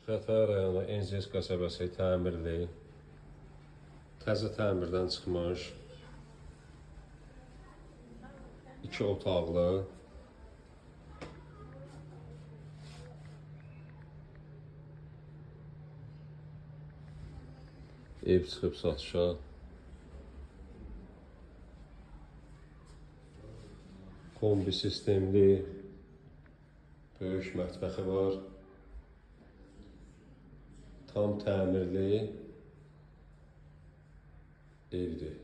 Xətai rayonu Ences qəsəbəsi təmirli, təzə təmirdən çıxmış, 2 otaqlı, ev çıxıb satışa. Kombi sistemli, böyük mətbəxi var. Tam təmirli evdir.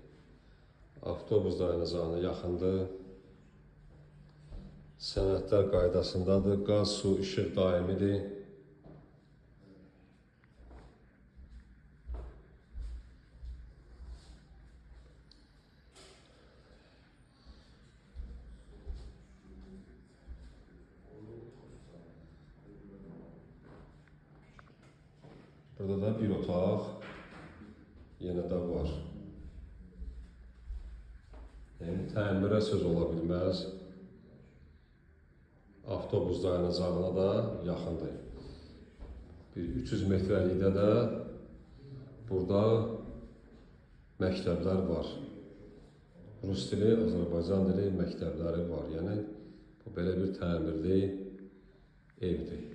Avtobus dayanacağına yaxındır. Sənədlər qaydasındadır. Qaz, su, işıq daimidir. Burada da bir otaq yenə də var. Yəni təmirə söz ola bilməz. Avtobus dayanacağına da yaxındır. Bir 300 metrəlikdə də burada məktəblər var. Rus dili, Azərbaycan dili məktəbləri var. Yəni bu belə bir təmirli evdir.